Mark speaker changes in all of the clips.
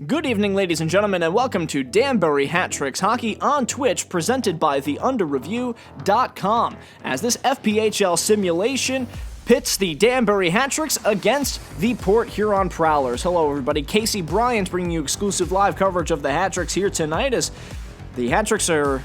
Speaker 1: Good evening, ladies and gentlemen, and welcome to Danbury Hat Tricks Hockey on Twitch, presented by theunderreview.com, as this FPHL simulation pits the Danbury Hat Tricks against the Port Huron Prowlers. Hello, everybody. Casey Bryant bringing you exclusive live coverage of the Hat Tricks here tonight, as the Hat Tricks are,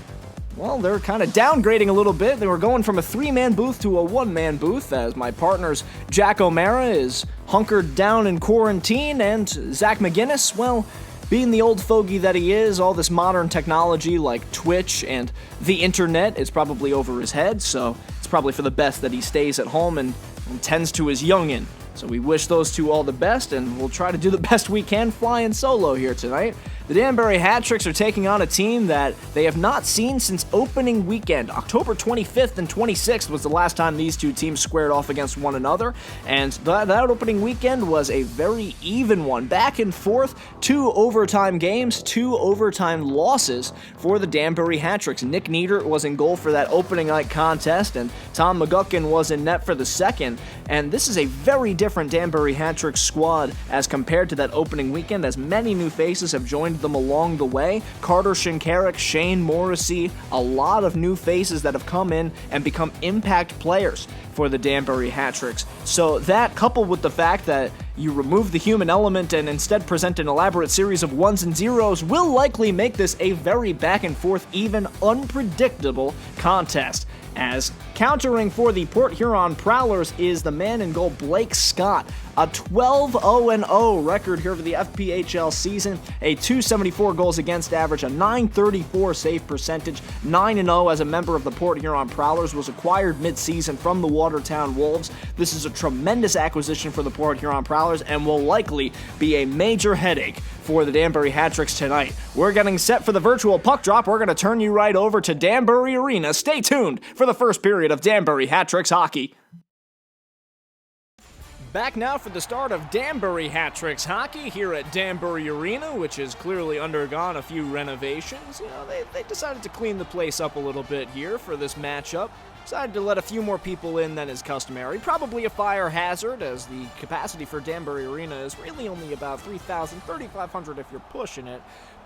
Speaker 1: well, they're kind of downgrading a little bit. They were going from a three-man booth to a one-man booth, as my partner's Jack O'Mara is hunkered down in quarantine, and Zach McGinnis, well, being the old fogey that he is, all this modern technology like Twitch and the internet is probably over his head, so it's probably for the best that he stays at home and tends to his youngin'. So we wish those two all the best, and we'll try to do the best we can flying solo here tonight. The Danbury Hat Tricks are taking on a team that they have not seen since opening weekend. October 25th and 26th was the last time these two teams squared off against one another, and that opening weekend was a very even one. Back and forth, 2 overtime games, 2 overtime losses for the Danbury Hat Tricks. Nick Niedert was in goal for that opening night contest, and Tom McGuckin was in net for the second. And this is a very different Danbury Hat Tricks squad as compared to that opening weekend, as many new faces have joined them along the way. Carter Shinkarik, Shane Morrissey, a lot of new faces that have come in and become impact players for the Danbury Hat Tricks. So that, coupled with the fact that you remove the human element and instead present an elaborate series of ones and zeros, will likely make this a very back and forth, even unpredictable contest. As countering for the Port Huron Prowlers is the man in goal, Blake Scott. A 12-0-0 record here for the FPHL season, a 274 goals against average, a 934 save percentage, 9-0 as a member of the Port Huron Prowlers, was acquired mid-season from the Watertown Wolves. This is a tremendous acquisition for the Port Huron Prowlers and will likely be a major headache for the Danbury Hat Tricks tonight. We're getting set for the virtual puck drop. We're going to turn you right over to Danbury Arena. Stay tuned for the first period of Danbury Hat Tricks hockey. Back now for the start of Danbury Hat Tricks hockey here at Danbury Arena, which has clearly undergone a few renovations. You know, they decided to clean the place up a little bit here for this matchup. Decided to let a few more people in than is customary. Probably a fire hazard, as the capacity for Danbury Arena is really only about 3,000, 3,500 if you're pushing it.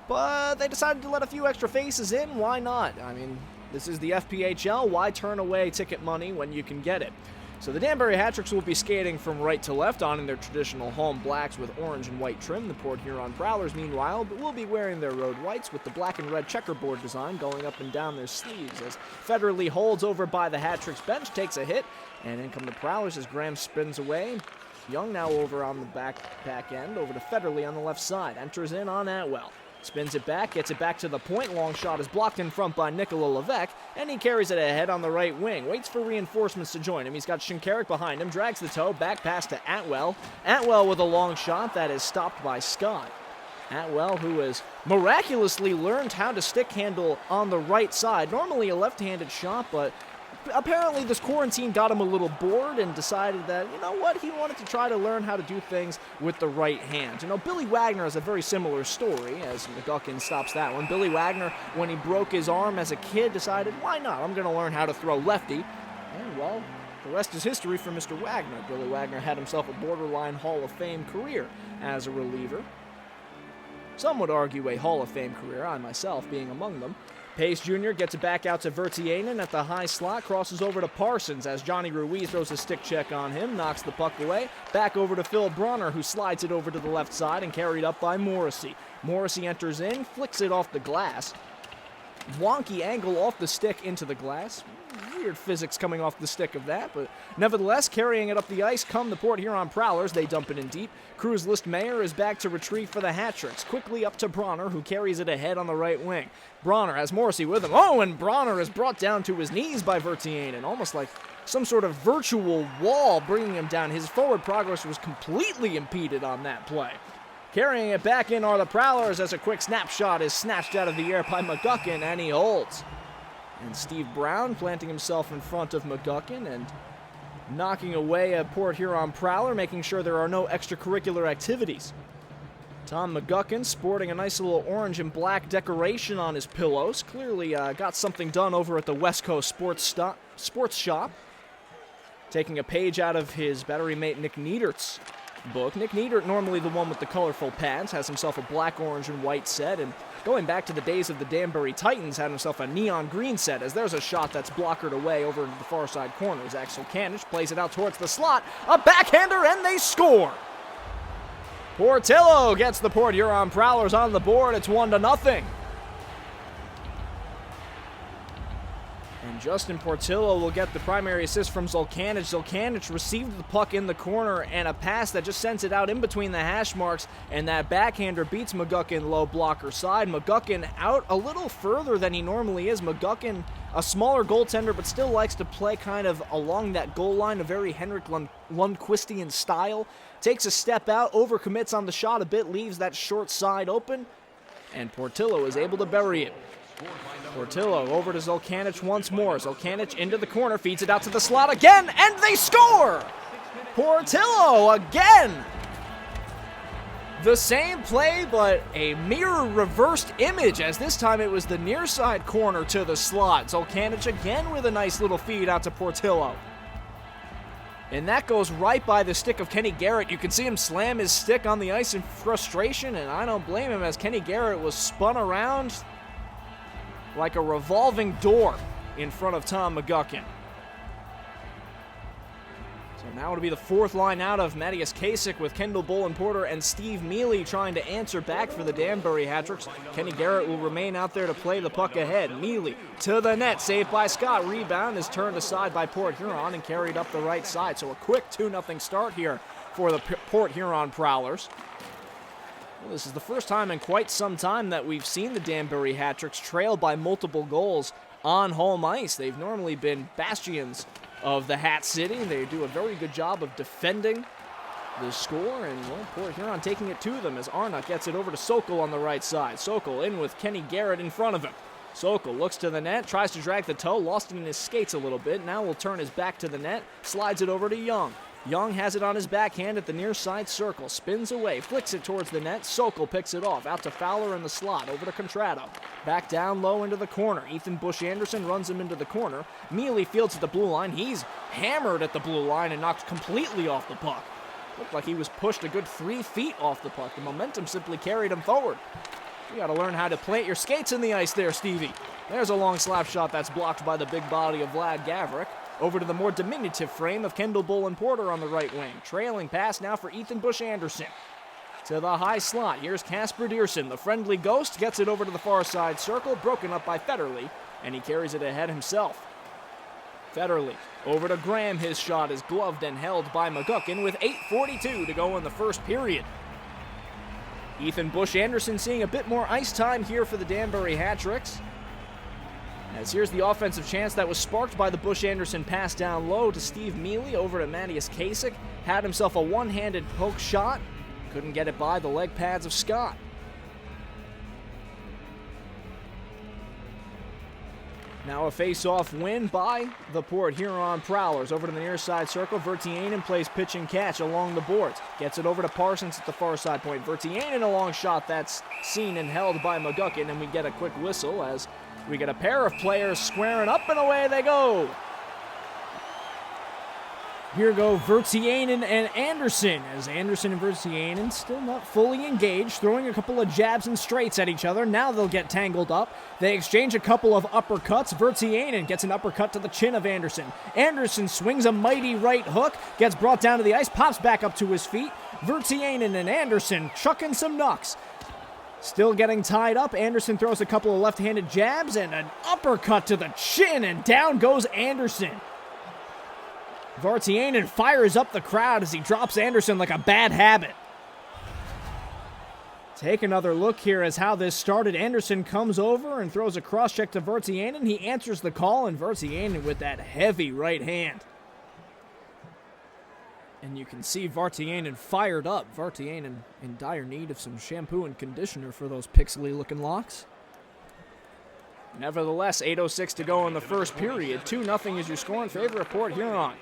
Speaker 1: But they decided to let a few extra faces in. Why not? I mean, this is the FPHL. Why turn away ticket money when you can get it? So the Danbury Hat Tricks will be skating from right to left on in their traditional home blacks with orange and white trim. The Port Huron Prowlers, meanwhile, will be wearing their road whites with the black and red checkerboard design going up and down their sleeves, as Federley holds over by the Hat Tricks bench, takes a hit, and in come the Prowlers as Graham spins away. Young now over on the back end, over to Federley on the left side, enters in on Atwell. Spins it back, gets it back to the point. Long shot is blocked in front by Nicola Levesque, and he carries it ahead on the right wing. Waits for reinforcements to join him. He's got Shinkarik behind him, drags the toe, back pass to Atwell. Atwell with a long shot that is stopped by Scott. Atwell, who has miraculously learned how to stick handle on the right side. Normally a left-handed shot, but apparently this quarantine got him a little bored and decided that, you know what, he wanted to try to learn how to do things with the right hand. You know, Billy Wagner has a very similar story, as McGuckin stops that one. Billy Wagner, when he broke his arm as a kid, decided, why not? I'm going to learn how to throw lefty. And, well, the rest is history for Mr. Wagner. Billy Wagner had himself a borderline Hall of Fame career as a reliever. Some would argue a Hall of Fame career, I myself being among them. Pace Jr. gets it back out to Vertianen at the high slot, crosses over to Parsons as Johnny Ruiz throws a stick check on him, knocks the puck away. Back over to Phil Bronner, who slides it over to the left side and carried up by Morrissey. Morrissey enters in, flicks it off the glass. Wonky angle off the stick into the glass. Weird physics coming off the stick of that, but nevertheless, carrying it up the ice come the Port Huron Prowlers. They dump it in deep. Cruz Listmayer is back to retrieve for the Hat Tricks. Quickly up to Bronner, who carries it ahead on the right wing. Bronner has Morrissey with him. Oh, and Bronner is brought down to his knees by Vertianen, almost like some sort of virtual wall bringing him down. His forward progress was completely impeded on that play. Carrying it back in are the Prowlers as a quick snapshot is snatched out of the air by McGuckin, and he holds. And Steve Brown planting himself in front of McGuckin and knocking away a Port Huron Prowler, making sure there are no extracurricular activities. Tom McGuckin sporting a nice little orange and black decoration on his pillows. Clearly got something done over at the West Coast Sports Shop. Taking a page out of his battery mate Nick Niedert's book. Nick Niedert, normally the one with the colorful pads, has himself a black, orange, and white set, and going back to the days of the Danbury Titans, had himself a neon green set, as there's a shot that's blockered away over into the far side corner as Axel Kanich plays it out towards the slot. A backhander, and they score! Portillo gets the Port Huron Prowlers on the board. It's 1-0. And Justin Portillo will get the primary assist from Zolkanic. Zolkanic received the puck in the corner and a pass that just sends it out in between the hash marks, and that backhander beats McGuckin low blocker side. McGuckin out a little further than he normally is. McGuckin, a smaller goaltender, but still likes to play kind of along that goal line, a very Henrik Lundqvistian style. Takes a step out, overcommits on the shot a bit, leaves that short side open, and Portillo is able to bury it. Portillo over to Zolkanic once more. Zolkanic into the corner, feeds it out to the slot again, and they score! Portillo again! The same play, but a mirror reversed image, as this time it was the near side corner to the slot. Zolkanic again with a nice little feed out to Portillo. And that goes right by the stick of Kenny Garrett. You can see him slam his stick on the ice in frustration, and I don't blame him, as Kenny Garrett was spun around like a revolving door in front of Tom McGuckin. So now it'll be the fourth line out of Matthias Kasich with Kendall Bolin-Porter and Steve Mealy trying to answer back for the Danbury Hat-Tricks. Kenny Garrett will remain out there to play the puck ahead. Mealy to the net, saved by Scott. Rebound is turned aside by Port Huron and carried up the right side. So a quick 2-0 start here for the Port Huron Prowlers. Well, this is the first time in quite some time that we've seen the Danbury Hat-Tricks trail by multiple goals on home ice. They've normally been bastions of the Hat City. They do a very good job of defending the score, and well, Port Huron taking it to them as Arnott gets it over to Sokol on the right side. Sokol in with Kenny Garrett in front of him. Sokol looks to the net, tries to drag the toe, lost it in his skates a little bit. Now will turn his back to the net, slides it over to Young. Young has it on his backhand at the near side circle, spins away, flicks it towards the net. Sokol picks it off, out to Fowler in the slot, over to Contrato. Back down low into the corner. Ethan Bush-Anderson runs him into the corner. Mealy fields at the blue line. He's hammered at the blue line and knocked completely off the puck. Looked like he was pushed a good 3 feet off the puck. The momentum simply carried him forward. You got to learn how to plant your skates in the ice there, Stevie. There's a long slap shot that's blocked by the big body of Vlad Gavrik. Over to the more diminutive frame of Kendall Bolin-Porter on the right wing. Trailing pass now for Ethan Bush-Anderson. To the high slot. Here's Casper Dearson. The friendly ghost gets it over to the far side circle, broken up by Federley, and he carries it ahead himself. Federley over to Graham. His shot is gloved and held by McGuckin with 8:42 to go in the first period. Ethan Bush-Anderson seeing a bit more ice time here for the Danbury Hat-Tricks. As here's the offensive chance that was sparked by the Bush-Anderson pass down low to Steve Mealy over to Matthias Kasich. Had himself a one-handed poke shot. Couldn't get it by the leg pads of Scott. Now a face-off win by the Port Huron Prowlers. Over to the near side circle. Vertianen plays pitch and catch along the boards. Gets it over to Parsons at the far side point. Vertianen a long shot that's seen and held by McGuckin, and we get a quick whistle as we get a pair of players squaring up, and away they go. Here go Vertianen and Anderson, as Anderson and Vertianen still not fully engaged, throwing a couple of jabs and straights at each other. Now they'll get tangled up. They exchange a couple of uppercuts. Vertianen gets an uppercut to the chin of Anderson. Anderson swings a mighty right hook, gets brought down to the ice, pops back up to his feet. Vertianen and Anderson chucking some knucks. Still getting tied up. Anderson throws a couple of left-handed jabs and an uppercut to the chin, and down goes Anderson. Vertianen fires up the crowd as he drops Anderson like a bad habit. Take another look here as how this started. Anderson comes over and throws a cross-check to Vertianen. He answers the call, and Vertianen with that heavy right hand. And you can see Vertianen fired up. Vertianen in dire need of some shampoo and conditioner for those pixely-looking locks. Nevertheless, 8:06 to go in the first period. 2-0 is your score in favor of Port Huron.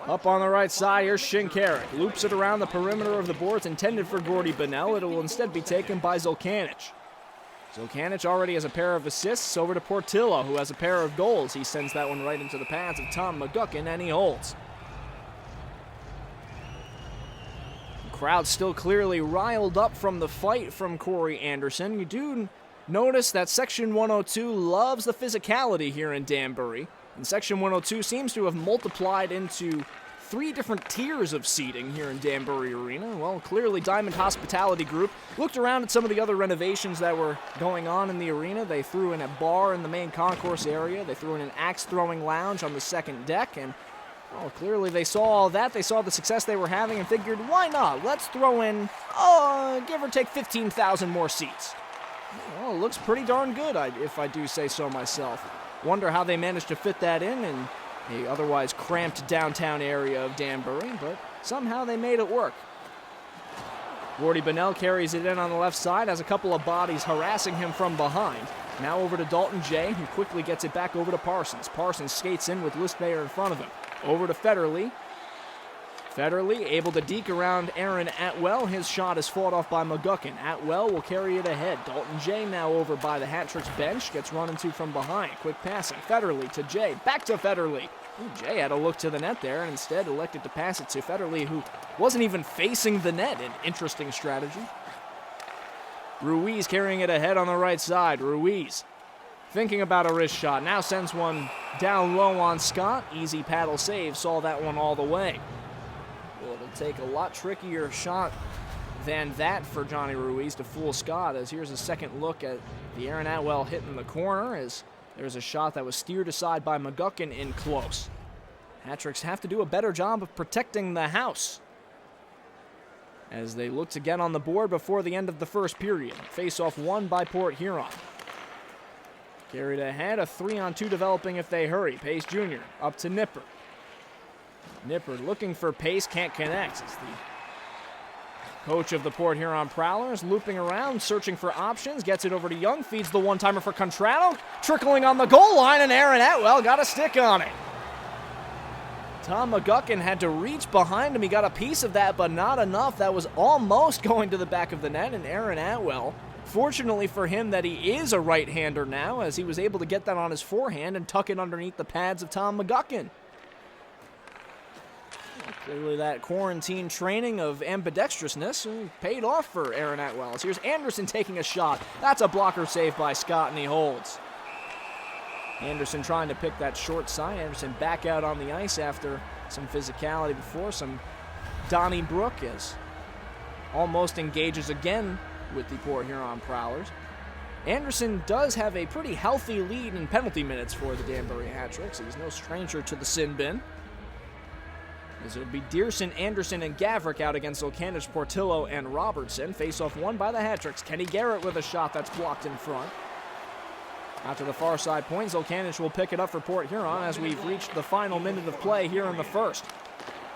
Speaker 1: Up on the right side, here's Shinkarik. Loops it around the perimeter of the boards, intended for Gordy Bunnell. It will instead be taken by Zolkanic. Zolkanic already has a pair of assists. Over to Portillo, who has a pair of goals. He sends that one right into the pads of Tom McGuckin, and he holds. Crowd still clearly riled up from the fight from Corey Anderson. You do notice that Section 102 loves the physicality here in Danbury. And Section 102 seems to have multiplied into 3 different tiers of seating here in Danbury Arena. Well, clearly Diamond Hospitality Group looked around at some of the other renovations that were going on in the arena. They threw in a bar in the main concourse area. They threw in an axe-throwing lounge on the second deck, and well, clearly they saw all that. They saw the success they were having and figured, why not? Let's throw in, give or take 15,000 more seats. Well, it looks pretty darn good, if I do say so myself. Wonder how they managed to fit that in the otherwise cramped downtown area of Danbury, but somehow they made it work. Wardy Bunnell carries it in on the left side, has a couple of bodies harassing him from behind. Now over to Dalton Jay, who quickly gets it back over to Parsons. Parsons skates in with Listmayer in front of him. Over to Federle. Federle able to deke around Aaron Atwell. His shot is fought off by McGuckin. Atwell will carry it ahead. Dalton Jay now over by the Hat-Tricks bench. Gets run into from behind. Quick passing. Federle to Jay. Back to Federle. Jay had a look to the net there and instead elected to pass it to Federle, who wasn't even facing the net. An interesting strategy. Ruiz carrying it ahead on the right side. Ruiz thinking about a wrist shot. Now sends one down low on Scott. Easy paddle save. Saw that one all the way. Well, it'll take a lot trickier shot than that for Johnny Ruiz to fool Scott, as here's a second look at the Aaron Atwell hit in the corner, as there's a shot that was steered aside by McGuckin in close. Hat-Tricks have to do a better job of protecting the house as they look to get on the board before the end of the first period. Face-off won by Port Huron. Carried ahead, a 3-on-2 developing if they hurry. Pace Jr. up to Nipper. Nipper looking for pace, can't connect. It's the coach of the Port Huron Prowlers looping around, searching for options, gets it over to Young, feeds the one-timer for Contralto, trickling on the goal line, and Aaron Atwell got a stick on it. Tom McGuckin had to reach behind him. He got a piece of that, but not enough. That was almost going to the back of the net, and Aaron Atwell, fortunately for him that he is a right-hander now, as he was able to get that on his forehand and tuck it underneath the pads of Tom McGuckin. Clearly that quarantine training of ambidextrousness paid off for Aaron Atwell. Here's Anderson taking a shot. That's a blocker save by Scott, and he holds. Anderson trying to pick that short side. Anderson back out on the ice after some physicality before, some Donnybrook, as almost engages again with the Port Huron Prowlers. Anderson does have a pretty healthy lead in penalty minutes for the Danbury Hat-Tricks. He's no stranger to the sin bin, as it would be Dearson, Anderson, and Gavrick out against Zolkanich, Portillo, and Robertson. Face-off won by the Hat-Tricks. Kenny Garrett with a shot that's blocked in front. Out to the far side point, Zolkanich will pick it up for Port Huron as we've reached the final minute of play here in the first.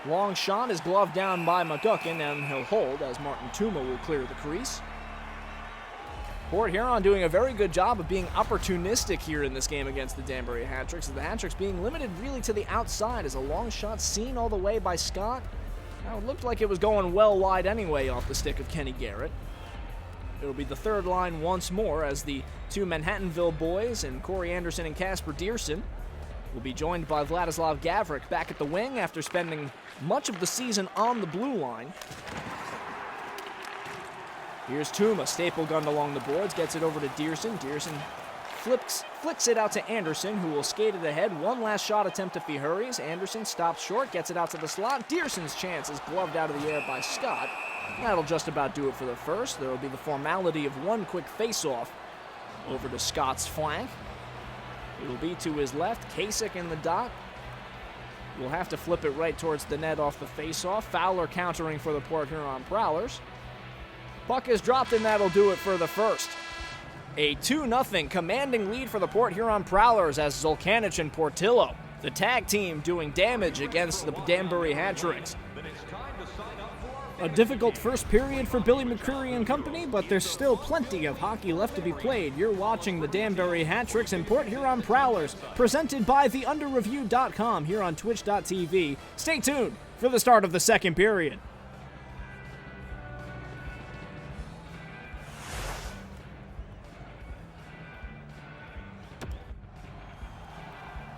Speaker 1: Long shot is gloved down by McGuckin, and he'll hold as Martin Tuma will clear the crease. Port Huron doing a very good job of being opportunistic here in this game against the Danbury Hat-Tricks. The Hat-Tricks being limited really to the outside as a long shot seen all the way by Scott. Now it looked like it was going well wide anyway off the stick of Kenny Garrett. It'll be the third line once more as the two Manhattanville boys and Corey Anderson and Casper Dearson will be joined by Vladislav Gavrick back at the wing after spending much of the season on the blue line. Here's Tuma, staple gunned along the boards, gets it over to Dearson. Dearson flicks it out to Anderson, who will skate it ahead. One last shot attempt if he hurries. Anderson stops short, gets it out to the slot. Dearson's chance is gloved out of the air by Scott. That'll just about do it for the first. There will be the formality of one quick face-off over to Scott's flank. It will be to his left. Kasich in the dot. Will have to flip it right towards the net off the face-off. Fowler countering for the Port Huron Prowlers. Puck is dropped, and that'll do it for the first. A 2-0 commanding lead for the Port Huron Prowlers as Zolkanich and Portillo, the tag team, doing damage against the Danbury Hat-Tricks. A difficult first period for Billy McCreary and company, but there's still plenty of hockey left to be played. You're watching the Danbury Hat-Tricks and Port Huron Prowlers, presented by theunderreview.com here on twitch.tv. Stay tuned for the start of the second period.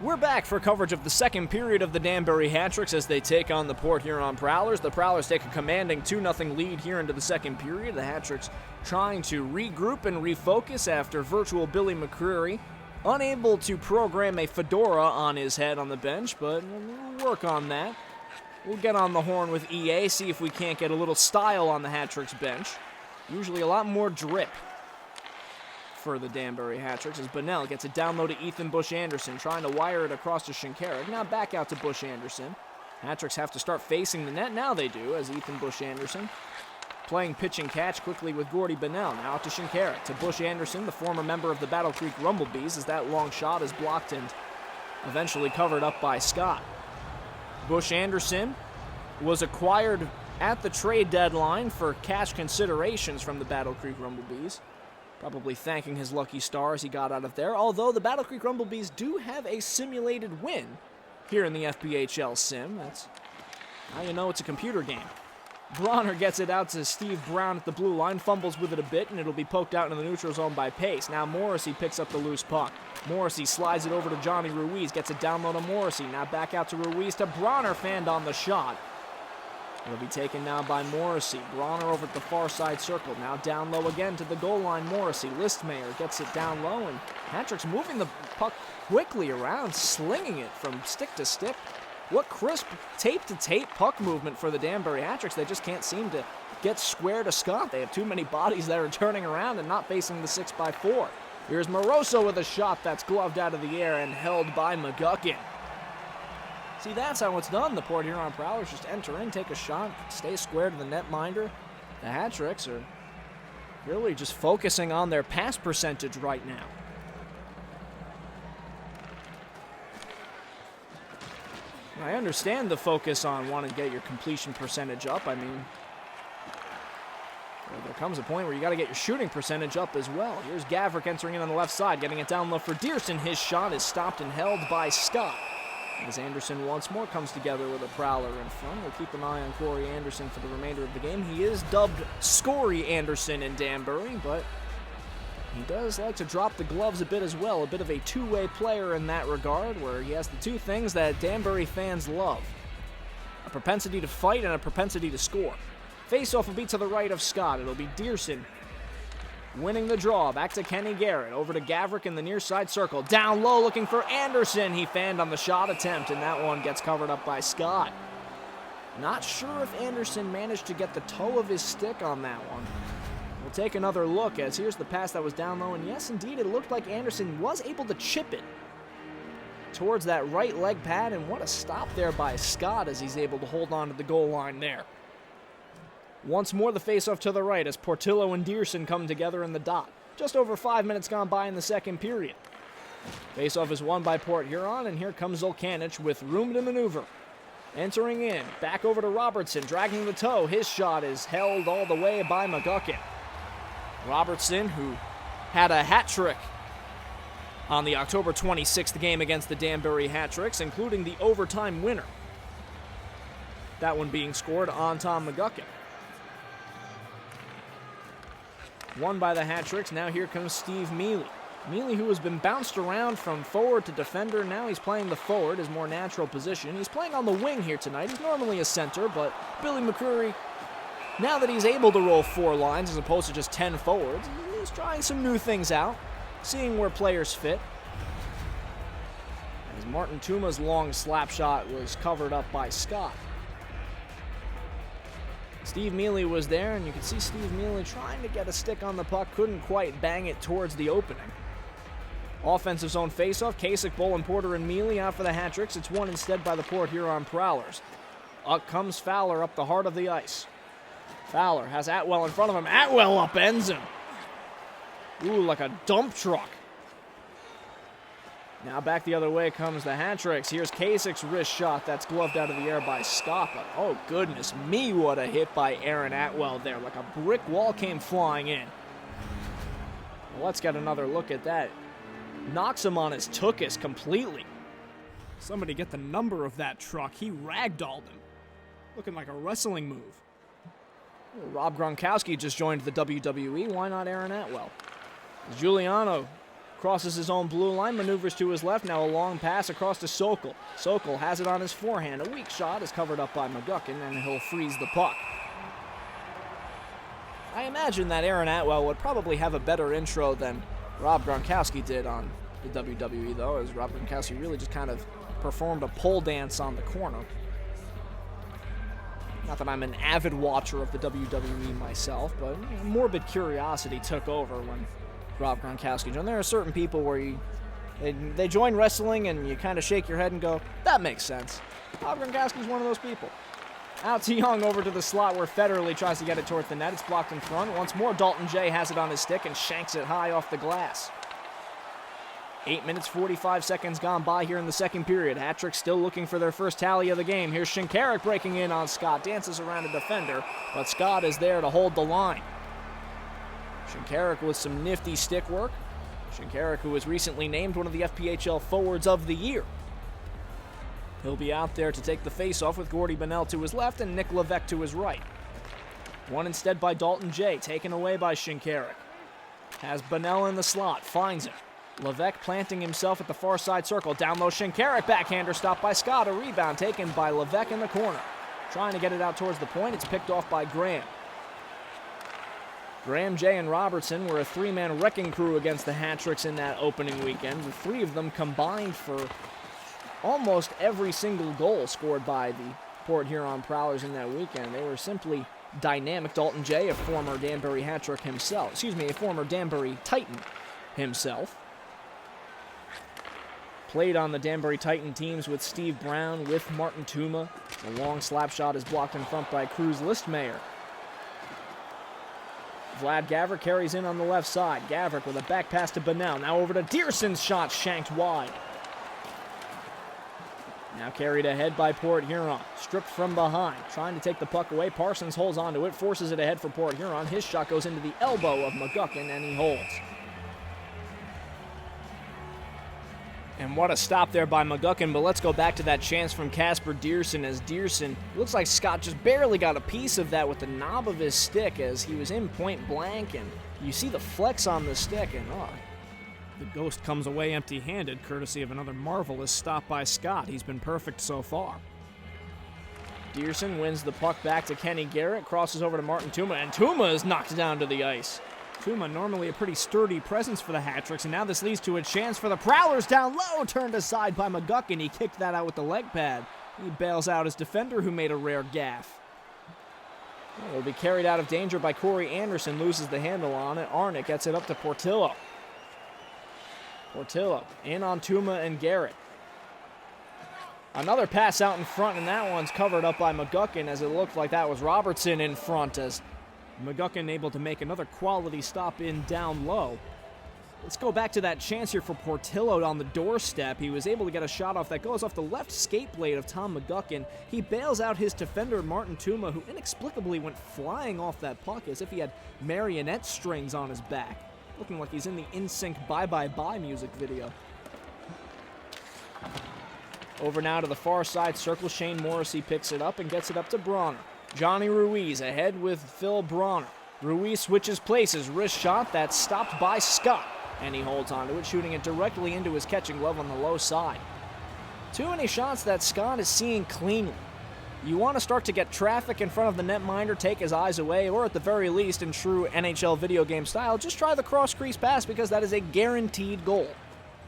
Speaker 1: We're back for coverage of the second period of the Danbury Hat-Tricks as they take on the Port Huron Prowlers. The Prowlers take a commanding 2-0 lead here into the second period. The Hat-Tricks trying to regroup and refocus after virtual Billy McCreary unable to program a fedora on his head on the bench, but we'll work on that. We'll get on the horn with EA, see if we can't get a little style on the Hat-Tricks bench. Usually a lot more drip for the Danbury Hat-Tricks as Bunnell gets it down low to Ethan Bush-Anderson, trying to wire it across to Shinkarik. Now back out to Bush-Anderson. Hat-Tricks have to start facing the net. Now they do, as Ethan Bush-Anderson playing pitch and catch quickly with Gordy Bunnell. Now to Shinkarik, to Bush-Anderson, the former member of the Battle Creek Rumblebees, as that long shot is blocked and eventually covered up by Scott. Bush-Anderson was acquired at the trade deadline for cash considerations from the Battle Creek Rumblebees. Probably thanking his lucky stars he got out of there, although the Battle Creek Rumblebees do have a simulated win here in the FPHL sim. That's how you know it's a computer game. Bronner gets it out to Steve Brown at the blue line, fumbles with it a bit, and it'll be poked out into the neutral zone by Pace. Now Morrissey picks up the loose puck. Morrissey slides it over to Johnny Ruiz, gets it down low to Morrissey. Now back out to Ruiz, to Bronner, fanned on the shot. It'll be taken now by Morrissey. Bronner over at the far side circle. Now down low again to the goal line, Morrissey. Listmayer gets it down low, and Hat-Tricks moving the puck quickly around, slinging it from stick to stick. What crisp tape-to-tape puck movement for the Danbury Hat-Tricks. They just can't seem to get square to Scott. They have too many bodies that are turning around and not facing the 6x4. Here's Moroso with a shot that's gloved out of the air and held by McGuckin. See, that's how it's done. The Port Huron Prowlers just enter in, take a shot, stay square to the netminder. The Hat-Tricks are really just focusing on their pass percentage right now. I understand the focus on wanting to get your completion percentage up. I mean, there comes a point where you got to get your shooting percentage up as well. Here's Gavrik entering in on the left side, getting it down low for Dearson. His shot is stopped and held by Scott. As Anderson once more comes together with a Prowler in front. We'll keep an eye on Corey Anderson for the remainder of the game. He is dubbed Scory Anderson in Danbury, but he does like to drop the gloves a bit as well. A bit of a two-way player in that regard, where he has the two things that Danbury fans love: a propensity to fight and a propensity to score. Face-off will be to the right of Scott. It'll be Dearson winning the draw. Back to Kenny Garrett. Over to Gavrik in the near side circle. Down low looking for Anderson. He fanned on the shot attempt, and that one gets covered up by Scott. Not sure if Anderson managed to get the toe of his stick on that one. We'll take another look, as here's the pass that was down low, and yes, indeed, it looked like Anderson was able to chip it towards that right leg pad, and what a stop there by Scott as he's able to hold on to the goal line there. Once more the faceoff to the right as Portillo and Dearson come together in the dot. Just over 5 minutes gone by in the second period. Faceoff is won by Port Huron, and here comes Zulkanich with room to maneuver. Entering in, back over to Robertson, dragging the toe. His shot is held all the way by McGuckin. Robertson, who had a hat trick on the October 26th game against the Danbury Hat-Tricks, including the overtime winner. That one being scored on Tom McGuckin. Won by the Hat-Tricks. Now here comes Steve Mealy. Mealy, who has been bounced around from forward to defender, now he's playing the forward, his more natural position. He's playing on the wing here tonight. He's normally a center, but Billy McCreary, now that he's able to roll 4 lines as opposed to just 10 forwards, he's trying some new things out, seeing where players fit. As Martin Tuma's long slap shot was covered up by Scott. Steve Mealy was there, and you can see Steve Mealy trying to get a stick on the puck, couldn't quite bang it towards the opening. Offensive zone faceoff, Kasich, Bolin, Porter, and Mealy out for the Hat-Tricks. It's won instead by the Port Huron Prowlers. Up comes Fowler up the heart of the ice. Fowler has Atwell in front of him. Atwell upends him. Ooh, like a dump truck. Now back the other way comes the Hat-Tricks. Here's Kasich's wrist shot that's gloved out of the air by Scott. But oh goodness me, what a hit by Aaron Atwell there. Like a brick wall came flying in. Well, let's get another look at that. Knocks him on his tuchus completely. Somebody get the number of that truck. He ragdolled him. Looking like a wrestling move. Well, Rob Gronkowski just joined the WWE. Why not Aaron Atwell? Giuliano crosses his own blue line, maneuvers to his left. Now a long pass across to Sokol. Sokol has it on his forehand. A weak shot is covered up by McGuckin, and he'll freeze the puck. I imagine that Aaron Atwell would probably have a better intro than Rob Gronkowski did on the WWE, though, as Rob Gronkowski really just kind of performed a pole dance on the corner. Not that I'm an avid watcher of the WWE myself, but morbid curiosity took over when Rob Gronkowski joined. There are certain people where they join wrestling and you kind of shake your head and go, that makes sense. Rob Gronkowski's one of those people. Out to Young, over to the slot where Federley tries to get it towards the net. It's blocked in front. Once more, Dalton Jay has it on his stick and shanks it high off the glass. 8 minutes, 45 seconds gone by here in the second period. Hat-Trick still looking for their first tally of the game. Here's Shinkarik breaking in on Scott. Dances around a defender, but Scott is there to hold the line. Shinkarik with some nifty stick work. Shinkarik, who was recently named one of the FPHL Forwards of the Year. He'll be out there to take the face-off with Gordy Bonnell to his left and Nick Levesque to his right. One instead by Dalton Jay, taken away by Shinkarik. Has Bonnell in the slot, finds it. Levesque planting himself at the far side circle. Down low, Shinkarik, backhander stopped by Scott. A rebound taken by Levesque in the corner. Trying to get it out towards the point. It's picked off by Graham. Graham, Jay, and Robertson were a three-man wrecking crew against the Hat-Tricks in that opening weekend. The three of them combined for almost every single goal scored by the Port Huron Prowlers in that weekend. They were simply dynamic. Dalton Jay, a former Danbury Hat-Trick himself, a former Danbury Titan himself. Played on the Danbury Titan teams with Steve Brown, with Martin Tuma. The long slap shot is blocked in front by Cruz Listmayer. Vlad Gavrik carries in on the left side. Gavrik with a back pass to Bonnell. Now over to Dearson's shot, shanked wide. Now carried ahead by Port Huron. Stripped from behind. Trying to take the puck away. Parsons holds onto it. Forces it ahead for Port Huron. His shot goes into the elbow of McGuckin, and he holds. And what a stop there by McGuckin, but let's go back to that chance from Casper Dearson, as Dearson, looks like Scott just barely got a piece of that with the knob of his stick as he was in point blank, and you see the flex on the stick, and the Ghost comes away empty-handed, courtesy of another marvelous stop by Scott. He's been perfect so far. Dearson wins the puck back to Kenny Garrett, crosses over to Martin Tuma, and Tuma is knocked down to the ice. Tuma, normally a pretty sturdy presence for the Hat-Tricks, and now this leads to a chance for the Prowlers down low, turned aside by McGuckin. He kicked that out with the leg pad. He bails out his defender, who made a rare gaffe. It will be carried out of danger by Corey Anderson, loses the handle on it. Arnott gets it up to Portillo. Portillo in on Tuma and Garrett. Another pass out in front, and that one's covered up by McGuckin, as it looked like that was Robertson in front, as McGuckin able to make another quality stop in down low. Let's go back to that chance here for Portillo on the doorstep. He was able to get a shot off that goes off the left skate blade of Tom McGuckin. He bails out his defender, Martin Tuma, who inexplicably went flying off that puck as if he had marionette strings on his back. Looking like he's in the NSYNC Bye Bye Bye music video. Over now to the far side circle. Shane Morrissey picks it up and gets it up to Bronner. Johnny Ruiz ahead with Phil Bronner. Ruiz switches places. Wrist shot that's stopped by Scott. And he holds onto it, shooting it directly into his catching glove on the low side. Too many shots that Scott is seeing cleanly. You want to start to get traffic in front of the netminder, take his eyes away, or at the very least, in true NHL video game style, just try the cross-crease pass because that is a guaranteed goal.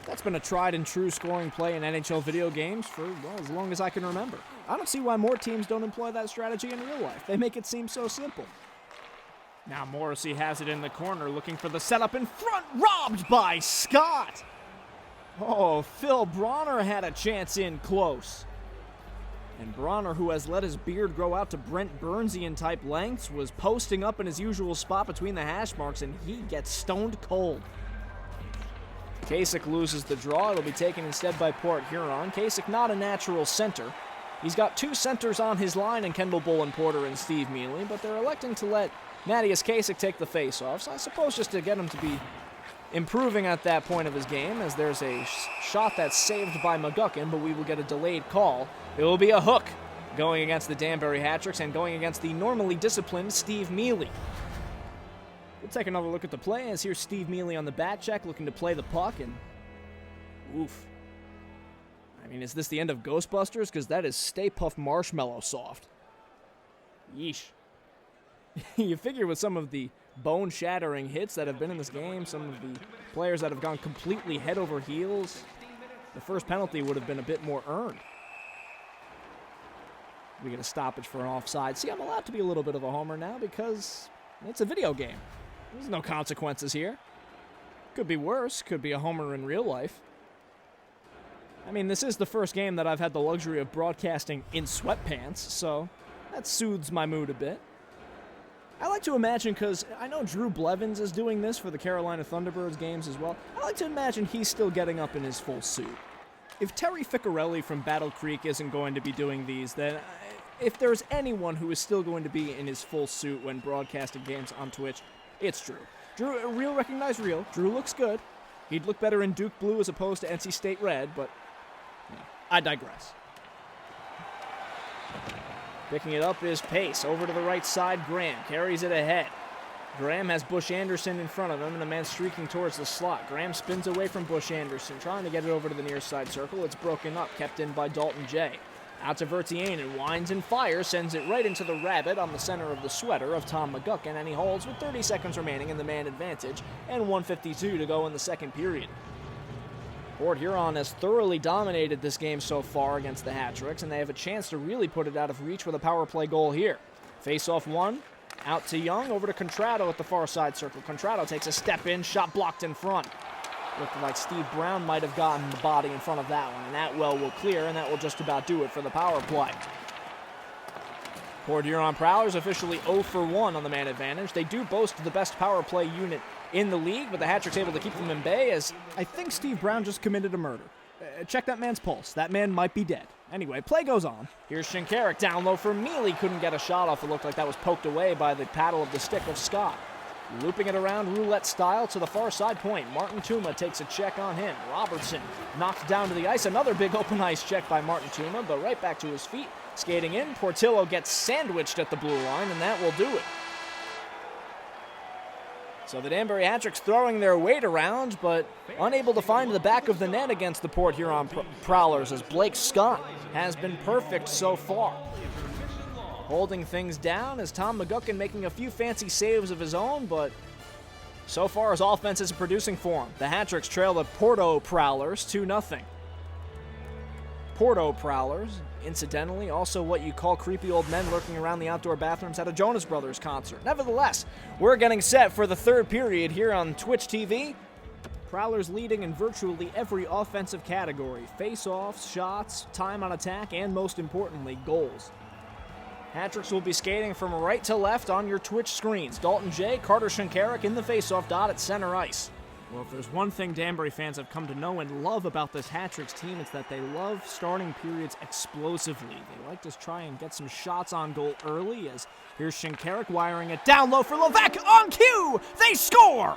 Speaker 1: That's been a tried and true scoring play in NHL video games for, well, as long as I can remember. I don't see why more teams don't employ that strategy in real life. They make it seem so simple. Now Morrissey has it in the corner, looking for the setup in front, robbed by Scott! Oh, Phil Bronner had a chance in close. And Bronner, who has let his beard grow out to Brent Burnsian-type lengths, was posting up in his usual spot between the hash marks, and he gets stoned cold. Kasich loses the draw. It'll be taken instead by Port Huron. Kasich not a natural center. He's got two centers on his line in Kendall Bullen-Porter and Steve Mealy, but they're electing to let Mattias Kasich take the face-off. So I suppose just to get him to be improving at that point of his game, as there's a shot that's saved by McGuckin, but we will get a delayed call. It will be a hook going against the Danbury Hat-Tricks and going against the normally disciplined Steve Mealy. We'll take another look at the play as here's Steve Mealy on the bat check looking to play the puck, and oof. I mean, is this the end of Ghostbusters? Because that is Stay Puft Marshmallow Soft. Yeesh. You figure with some of the bone-shattering hits that have been in this game, some of the players that have gone completely head over heels, the first penalty would have been a bit more earned. We get a stoppage for an offside. See, I'm allowed to be a little bit of a homer now because it's a video game. There's no consequences here. Could be worse. Could be a homer in real life. I mean, this is the first game that I've had the luxury of broadcasting in sweatpants, so that soothes my mood a bit. I like to imagine, because I know Drew Blevins is doing this for the Carolina Thunderbirds games as well, I like to imagine he's still getting up in his full suit. If Terry Ficcarelli from Battle Creek isn't going to be doing these, then if there's anyone who is still going to be in his full suit when broadcasting games on Twitch, it's Drew. Drew, real recognize real. Drew looks good. He'd look better in Duke Blue as opposed to NC State Red, but I digress. Picking it up is Pace. Over to the right side, Graham carries it ahead. Graham has Bush Anderson in front of him, and the man streaking towards the slot. Graham spins away from Bush Anderson, trying to get it over to the near side circle. It's broken up, kept in by Dalton J. Out to Vertianen, winds and fires, sends it right into the rabbit on the center of the sweater of Tom McGuckin, and he holds with 30 seconds remaining in the man advantage, and 1:52 to go in the second period. Port Huron has thoroughly dominated this game so far against the Hat-Tricks, and they have a chance to really put it out of reach with a power play goal here. Face-off one, out to Young, over to Contrado at the far side circle. Contrado takes a step in, shot blocked in front. Looked like Steve Brown might have gotten the body in front of that one, and that well will clear, and that will just about do it for the power play. Port Huron Prowlers officially 0 for 1 on the man advantage. They do boast the best power play unit in the league, but the Hat-Tricks able to keep them in bay as I think Steve Brown just committed a murder. Check that man's pulse. That man might be dead. Anyway, play goes on. Here's Shinkarik down low for Mealy. Couldn't get a shot off. It looked like that was poked away by the paddle of the stick of Scott. Looping it around roulette style to the far side point. Martin Tuma takes a check on him. Robertson knocked down to the ice. Another big open ice check by Martin Tuma, but right back to his feet. Skating in, Portillo gets sandwiched at the blue line, and that will do it. So the Danbury Hat-Tricks throwing their weight around, but unable to find the back of the net against the Port Huron Prowlers, as Blake Scott has been perfect so far. Holding things down is Tom McGuckin making a few fancy saves of his own, but so far his offense isn't producing for him. The Hat-Tricks trail the Porto Prowlers 2-0. Porto Prowlers, incidentally, also what you call creepy old men lurking around the outdoor bathrooms at a Jonas Brothers concert. Nevertheless, we're getting set for the third period here on Twitch TV. Prowlers leading in virtually every offensive category: face-offs, shots, time on attack, and most importantly, goals. Hat-Tricks will be skating from right to left on your Twitch screens. Dalton J, Carter Shinkarik in the face-off dot at center ice. Well, if there's one thing Danbury fans have come to know and love about this Hat-Tricks team, it's that they love starting periods explosively. They like to try and get some shots on goal early, as here's Shinkarik wiring it down low for Levesque on cue! They score!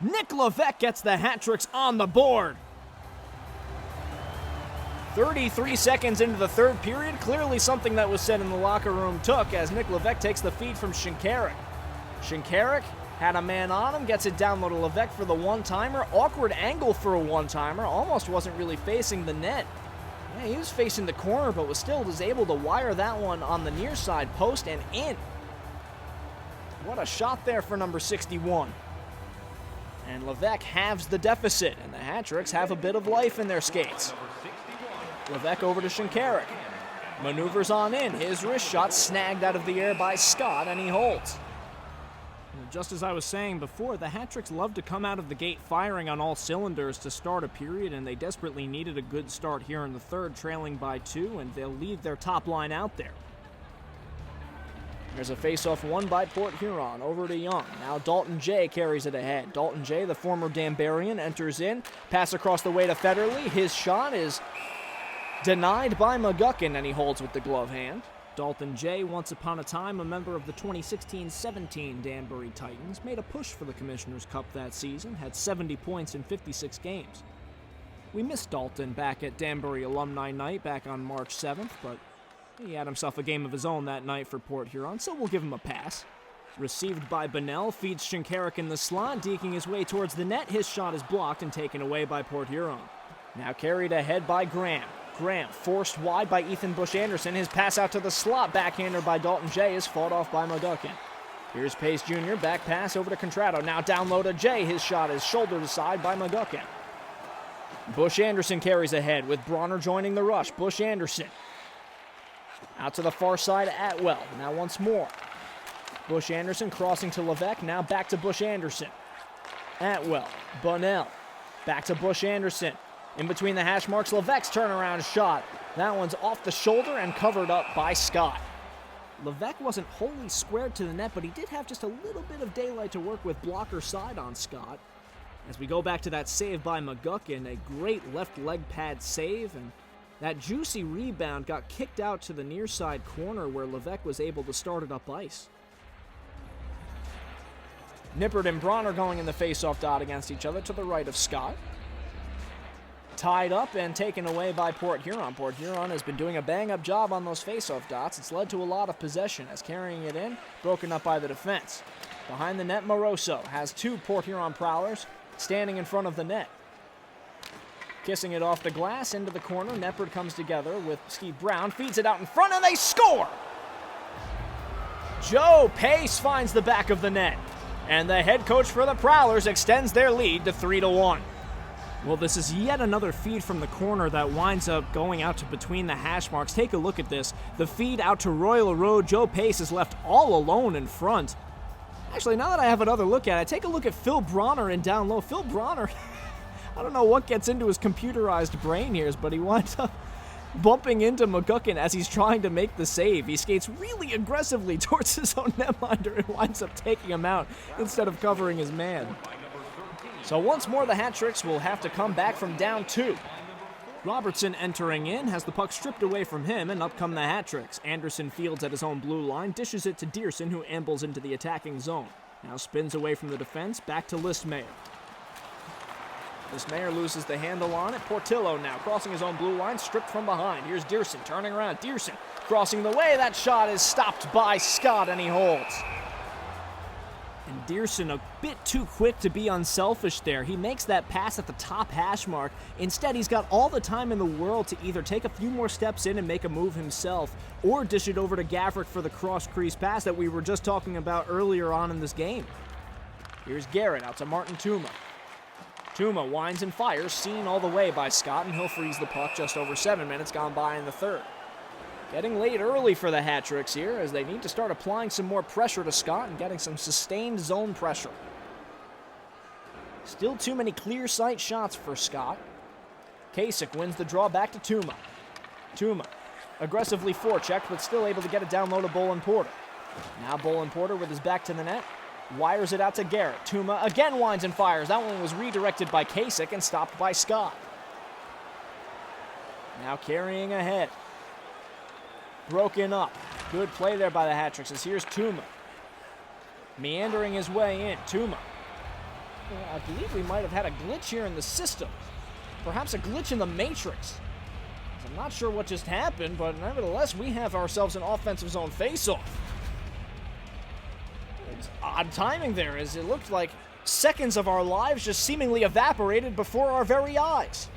Speaker 1: Nick Levesque gets the Hat-Tricks on the board. 33 seconds into the third period, clearly something that was said in the locker room took, as Nick Levesque takes the feed from Shinkarik. Shinkarik had a man on him, gets it down low to Levesque for the one-timer. Awkward angle for a one-timer, almost wasn't really facing the net. Yeah, he was facing the corner, but was able to wire that one on the near side post and in. What a shot there for number 61. And Levesque halves the deficit, and the Hat-Tricks have a bit of life in their skates. Levesque over to Shinkarik. Maneuvers on in. His wrist shot snagged out of the air by Scott, and he holds. Just as I was saying before, the Hat-Tricks love to come out of the gate firing on all cylinders to start a period, and they desperately needed a good start here in the third, trailing by 2, and they'll leave their top line out there. There's a face-off won by Port Huron, over to Young. Now Dalton J carries it ahead. Dalton J, the former Danburian, enters in. Pass across the way to Federley. His shot is denied by McGuckin, and he holds with the glove hand. Dalton J, once upon a time a member of the 2016-17 Danbury Titans, made a push for the Commissioner's Cup that season, had 70 points in 56 games. We missed Dalton back at Danbury Alumni Night back on March 7th, but he had himself a game of his own that night for Port Huron, so we'll give him a pass. Received by Bunnell, feeds Shinkarik in the slot, deking his way towards the net. His shot is blocked and taken away by Port Huron. Now carried ahead by Graham. Graham forced wide by Ethan Bush-Anderson. His pass out to the slot, backhander by Dalton Jay is fought off by McGuckin. Here's Pace Jr., back pass over to Contrado. Now down low to Jay. His shot is shouldered aside by McGuckin. Bush-Anderson carries ahead with Bronner joining the rush. Bush-Anderson out to the far side, Atwell. Now once more. Bush-Anderson crossing to Levesque. Now back to Bush-Anderson. Atwell. Bunnell. Back to Bush-Anderson. In between the hash marks, Levesque's turnaround shot. That one's off the shoulder and covered up by Scott. Levesque wasn't wholly squared to the net, but he did have just a little bit of daylight to work with blocker side on Scott. As we go back to that save by McGuckin, a great left leg pad save, and that juicy rebound got kicked out to the near side corner where Levesque was able to start it up ice. Nippert and Bronner going in the face-off dot against each other to the right of Scott. Tied up and taken away by Port Huron. Port Huron has been doing a bang-up job on those face-off dots. It's led to a lot of possession as carrying it in, broken up by the defense. Behind the net, Moroso has two Port Huron Prowlers standing in front of the net. Kissing it off the glass into the corner. Nippert comes together with Steve Brown, feeds it out in front, and they score! Joe Pace finds the back of the net, and the head coach for the Prowlers extends their lead to 3-1. Well, this is yet another feed from the corner that winds up going out to between the hash marks. Take a look at this. The feed out to Royal Road. Joe Pace is left all alone in front. Actually, now that I have another look at it, take a look at Phil Bronner in down low. Phil Bronner, I don't know what gets into his computerized brain here, but he winds up bumping into McGuckin as he's trying to make the save. He skates really aggressively towards his own netminder and winds up taking him out instead of covering his man. So once more, the Hat-Tricks will have to come back from down 2. Robertson entering in, has the puck stripped away from him, and up come the Hat-Tricks. Anderson fields at his own blue line, dishes it to Dearson, who ambles into the attacking zone. Now spins away from the defense, back to Listmayer. Listmayer loses the handle on it. Portillo now crossing his own blue line, stripped from behind. Here's Dearson turning around. Dearson crossing the way. That shot is stopped by Scott, and he holds. And Dearson a bit too quick to be unselfish there. He makes that pass at the top hash mark. Instead, he's got all the time in the world to either take a few more steps in and make a move himself, or dish it over to Gavrick for the cross-crease pass that we were just talking about earlier on in this game. Here's Garrett out to Martin Tuma. Tuma winds and fires, seen all the way by Scott, and he'll freeze the puck just over 7 minutes gone by in the third. Getting late early for the Hat-Tricks here as they need to start applying some more pressure to Scott and getting some sustained zone pressure. Still too many clear sight shots for Scott. Kasich wins the draw back to Tuma. Tuma aggressively forechecked, but still able to get it down low to Bolin Porter. Now Bolin Porter with his back to the net, wires it out to Garrett. Tuma again winds and fires. That one was redirected by Kasich and stopped by Scott. Now carrying ahead. Broken up. Good play there by the Hat-Tricks as here's Tuma. Meandering his way in. Tuma. I believe we might have had a glitch here in the system. Perhaps a glitch in the matrix. I'm not sure what just happened, but nevertheless, we have ourselves an offensive zone face-off. It's odd timing there, as it looked like seconds of our lives just seemingly evaporated before our very eyes.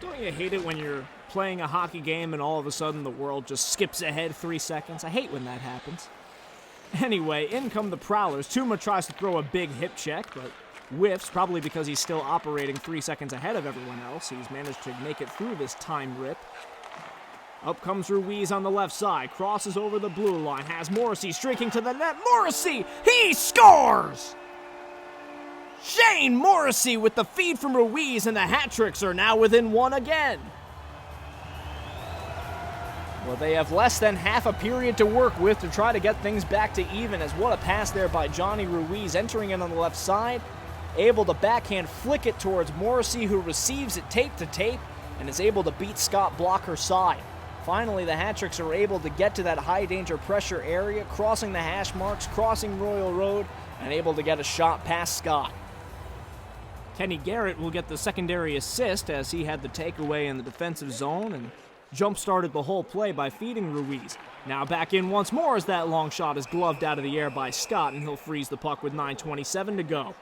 Speaker 1: Don't you hate it when you're playing a hockey game and all of a sudden the world just skips ahead 3 seconds? I hate when that happens. Anyway, in come the Prowlers. Tuma tries to throw a big hip check, but whiffs, probably because he's still operating 3 seconds ahead of everyone else. He's managed to make it through this time rip. Up comes Ruiz on the left side, crosses over the blue line, has Morrissey streaking to the net. Morrissey, he scores! Shane Morrissey with the feed from Ruiz, and the Hat-Tricks are now within 1 again. Well, they have less than half a period to work with to try to get things back to even, as what a pass there by Johnny Ruiz, entering in on the left side, able to backhand flick it towards Morrissey, who receives it tape to tape and is able to beat Scott blocker side. Finally, the Hat-Tricks are able to get to that high danger pressure area, crossing the hash marks, crossing Royal Road, and able to get a shot past Scott. Kenny Garrett will get the secondary assist as he had the takeaway in the defensive zone, and jump-started the whole play by feeding Ruiz. Now back in once more as that long shot is gloved out of the air by Scott, and he'll freeze the puck with 9:27 to go.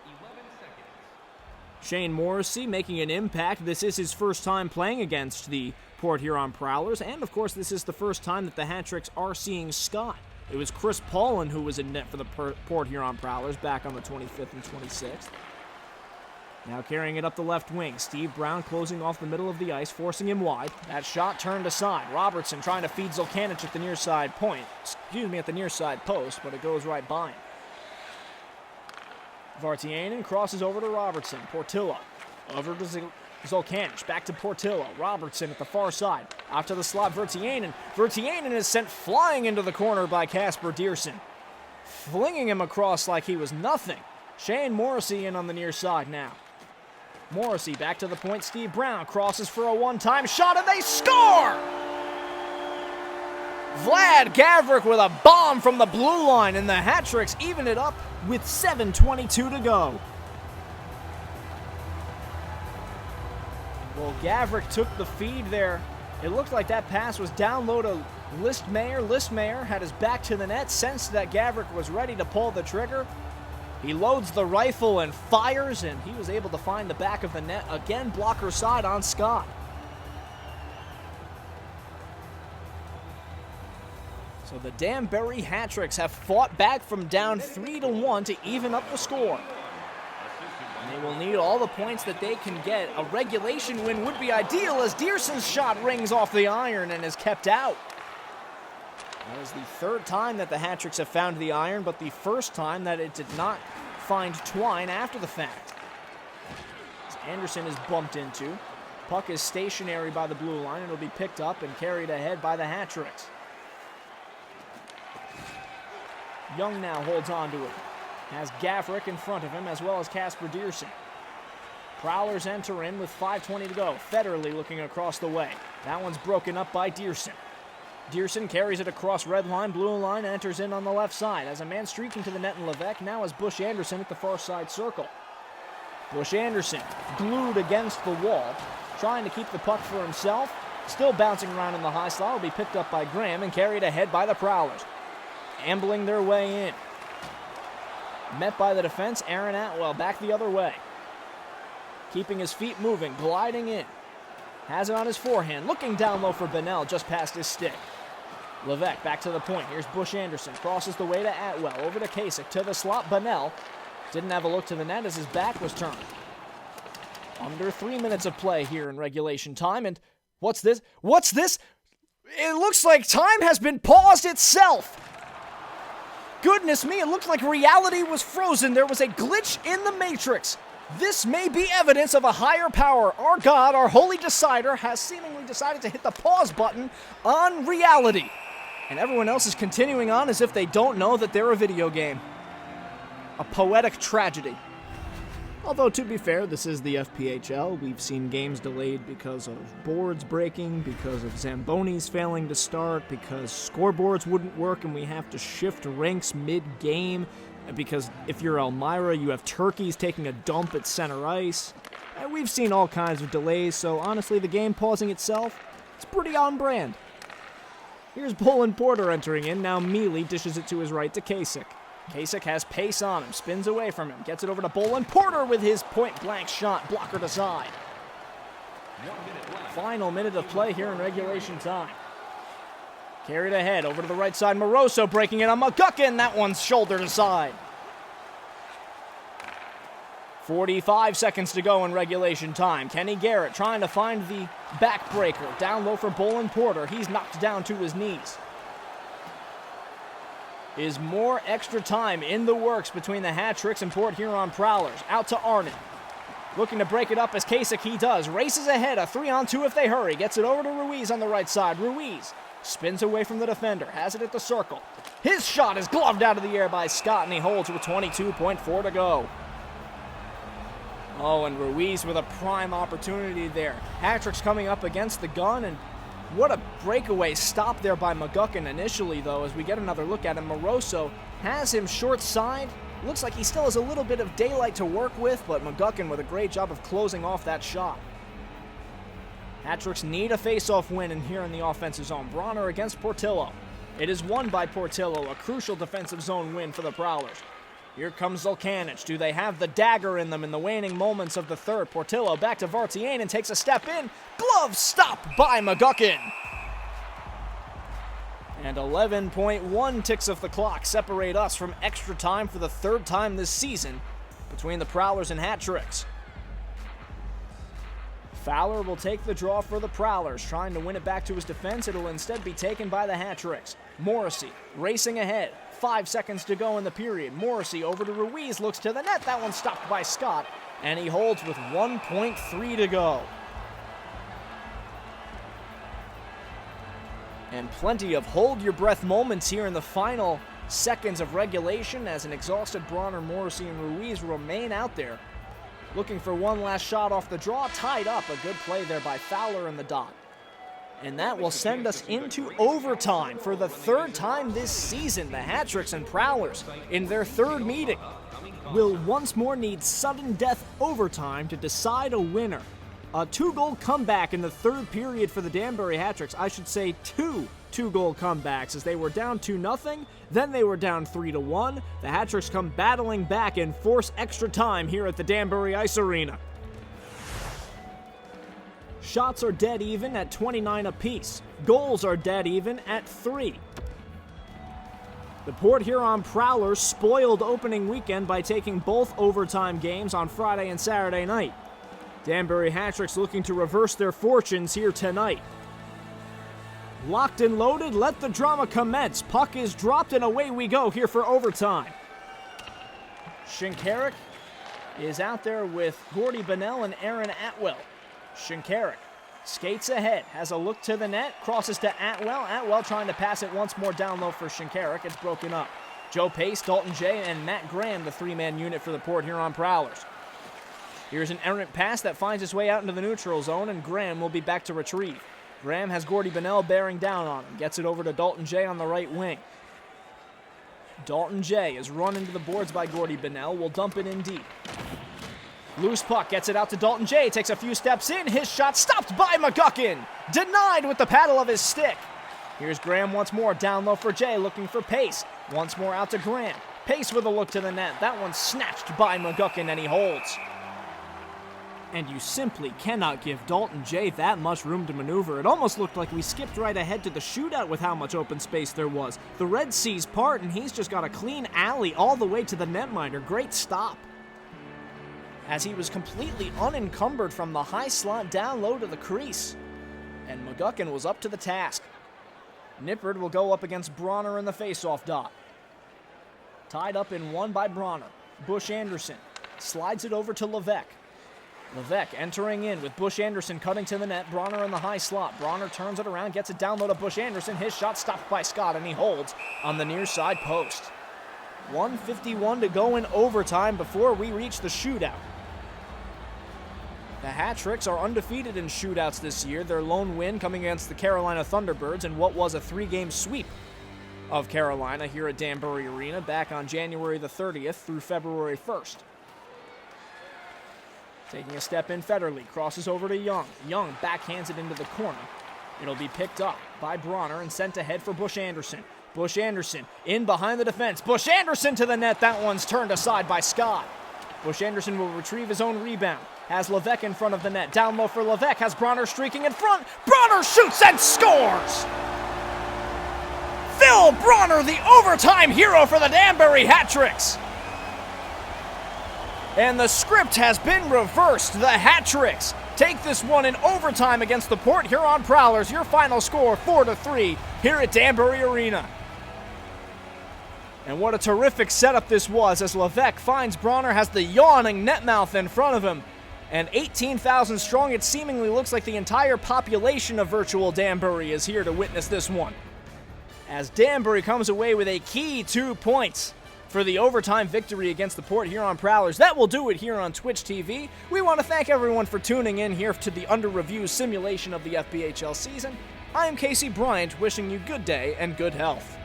Speaker 1: Shane Morrissey making an impact. This is his first time playing against the Port Huron Prowlers, and of course this is the first time that the Hat-Tricks are seeing Scott. It was Chris Paulin who was in net for the Port Huron Prowlers back on the 25th and 26th. Now carrying it up the left wing, Steve Brown closing off the middle of the ice, forcing him wide. That shot turned aside. Robertson trying to feed Zulkanich at the near side point. At the near side post, but it goes right by him. Vartiainen crosses over to Robertson. Portillo over to Zulkanich. Back to Portillo. Robertson at the far side. Out to the slot, Vartiainen. Vartiainen is sent flying into the corner by Casper Dierson, flinging him across like he was nothing. Shane Morrissey in on the near side now. Morrissey back to the point. Steve Brown crosses for a one-time shot, and they score! Vlad Gavrik with a bomb from the blue line, and the Hat-Tricks even it up with 7:22 to go. Well, Gavrik took the feed there. It looked like that pass was down low to Listmayer. Listmayer had his back to the net, sensed that Gavrik was ready to pull the trigger. He loads the rifle and fires, and he was able to find the back of the net. Again, blocker side on Scott. So the Danbury Hat-Tricks have fought back from down 3-1 to even up the score. And they will need all the points that they can get. A regulation win would be ideal as Dearson's shot rings off the iron and is kept out. That is the third time that the Hat-Tricks have found the iron, but the first time that it did not find twine after the fact. As Anderson is bumped into. Puck is stationary by the blue line, and it'll be picked up and carried ahead by the Hat-Tricks. Young now holds on to it. Has Gavrik in front of him, as well as Casper Dierson. Prowlers enter in with 5:20 to go. Federley looking across the way. That one's broken up by Dierson. Dierson carries it across red line, blue line, and enters in on the left side. As a man streaking to the net in Levesque, now is Bush Anderson at the far side circle. Bush Anderson glued against the wall, trying to keep the puck for himself. Still bouncing around in the high slot, will be picked up by Graham and carried ahead by the Prowlers. Ambling their way in. Met by the defense, Aaron Atwell back the other way. Keeping his feet moving, gliding in. Has it on his forehand, looking down low for Bennell, just past his stick. Levesque back to the point. Here's Bush Anderson. Crosses the way to Atwell. Over to Kasich. To the slot. Bennell didn't have a look to the net as his back was turned. Under 3 minutes of play here in regulation time. And what's this? What's this? It looks like time has been paused itself. Goodness me, it looked like reality was frozen. There was a glitch in the Matrix. This may be evidence of a higher power. Our God, our holy decider, has seemingly decided to hit the pause button on reality. And everyone else is continuing on as if they don't know that they're a video game. A poetic tragedy. Although, to be fair, this is the FPHL. We've seen games delayed because of boards breaking, because of Zambonis failing to start, because scoreboards wouldn't work and we have to shift rinks mid-game. Because if you're Elmira, you have turkeys taking a dump at center ice. And we've seen all kinds of delays, so honestly, the game pausing itself, it's pretty on brand. Here's Bolin Porter entering in. Now Mealy dishes it to his right to Kasich. Kasich has pace on him, spins away from him, gets it over to Bolin Porter with his point-blank shot, blockered aside. Final minute of play here in regulation time. Carried ahead, over to the right side, Moroso breaking it on McGuckin. That one's shouldered aside. 45 seconds to go in regulation time. Kenny Garrett trying to find the backbreaker. Down low for Bolin Porter. He's knocked down to his knees. Is more extra time in the works between the Hat-Tricks and Port Huron Prowlers. Out to Arnon. Looking to break it up as Kasich, he does. Races ahead, a 3-on-2 if they hurry. Gets it over to Ruiz on the right side. Ruiz spins away from the defender, has it at the circle. His shot is gloved out of the air by Scott, and he holds with 22.4 to go. Oh, and Ruiz with a prime opportunity there. Hat-Tricks coming up against the gun, and what a breakaway stop there by McGuckin initially, though, as we get another look at him. Moroso has him short side. Looks like he still has a little bit of daylight to work with, but McGuckin with a great job of closing off that shot. Hat-Tricks need a face-off win in here in the offensive zone. Bronner against Portillo. It is won by Portillo, a crucial defensive zone win for the Prowlers. Here comes Zulkanich. Do they have the dagger in them in the waning moments of the third? Portillo back to Vartianen, takes a step in. Glove stop by McGuckin. And 11.1 ticks of the clock separate us from extra time for the third time this season between the Prowlers and Hat-Tricks. Fowler will take the draw for the Prowlers, trying to win it back to his defense. It'll instead be taken by the Hat-Tricks. Morrissey racing ahead. 5 seconds to go in the period. Morrissey over to Ruiz, looks to the net. That one stopped by Scott, and he holds with 1.3 to go. And plenty of hold-your-breath moments here in the final seconds of regulation as an exhausted Bronner, Morrissey, and Ruiz remain out there looking for one last shot off the draw. Tied up. A good play there by Fowler in the dot. And that will send us into overtime for the third time this season. The Hat-Tricks and Prowlers, in their third meeting, will once more need sudden death overtime to decide a winner. A 2-goal comeback in the third period for the Danbury Hat-Tricks. I should say two-goal comebacks, as they were down 2-0, then they were down 3-1. The Hat-Tricks come battling back and force extra time here at the Danbury Ice Arena. Shots are dead even at 29 apiece. Goals are dead even at 3. The Port Huron Prowlers spoiled opening weekend by taking both overtime games on Friday and Saturday night. Danbury Hat-Tricks looking to reverse their fortunes here tonight. Locked and loaded, let the drama commence. Puck is dropped and away we go here for overtime. Shinkarik is out there with Gordy Bonnell and Aaron Atwell. Shinkarik skates ahead, has a look to the net, crosses to Atwell. Atwell trying to pass it once more down low for Shinkarik. It's broken up. Joe Pace, Dalton Jay, and Matt Graham, the three-man unit for the Port Huron Prowlers. Here's an errant pass that finds its way out into the neutral zone, and Graham will be back to retrieve. Graham has Gordy Bonnell bearing down on him. Gets it over to Dalton Jay on the right wing. Dalton Jay is run into the boards by Gordy Bonnell. Will dump it in deep. Loose puck, gets it out to Dalton Jay, takes a few steps in, his shot stopped by McGuckin! Denied with the paddle of his stick! Here's Graham once more, down low for Jay, looking for Pace. Once more out to Graham. Pace with a look to the net, that one snatched by McGuckin and he holds. And you simply cannot give Dalton Jay that much room to maneuver. It almost looked like we skipped right ahead to the shootout with how much open space there was. The Red Seas part and he's just got a clean alley all the way to the netminder. Great stop. As he was completely unencumbered from the high slot down low to the crease. And McGuckin was up to the task. Nippard will go up against Bronner in the faceoff dot. Tied up in one by Bronner. Bush Anderson slides it over to Levesque. Levesque entering in with Bush Anderson cutting to the net. Bronner in the high slot. Bronner turns it around, gets it down low to Bush Anderson. His shot stopped by Scott and he holds on the near side post. 1:51 to go in overtime before we reach the shootout. The Hat-Tricks are undefeated in shootouts this year. Their lone win coming against the Carolina Thunderbirds in what was a 3-game sweep of Carolina here at Danbury Arena back on January the 30th through February 1st. Taking a step in, Federle crosses over to Young. Young backhands it into the corner. It'll be picked up by Bronner and sent ahead for Bush Anderson. Bush Anderson in behind the defense. Bush Anderson to the net. That one's turned aside by Scott. Bush Anderson will retrieve his own rebound. Has Levesque in front of the net. Down low for Levesque. Has Bronner streaking in front. Bronner shoots and scores! Phil Bronner, the overtime hero for the Danbury Hat-Tricks. And the script has been reversed. The Hat-Tricks take this one in overtime against the Port Huron Prowlers. Your final score, 4-3, here at Danbury Arena. And what a terrific setup this was as Levesque finds Bronner, has the yawning net mouth in front of him. And 18,000 strong, it seemingly looks like the entire population of virtual Danbury is here to witness this one. As Danbury comes away with a key 2 points for the overtime victory against the Port Huron Prowlers. That will do it here on Twitch TV. We want to thank everyone for tuning in here to the under review simulation of the FPHL season. I am Casey Bryant, wishing you good day and good health.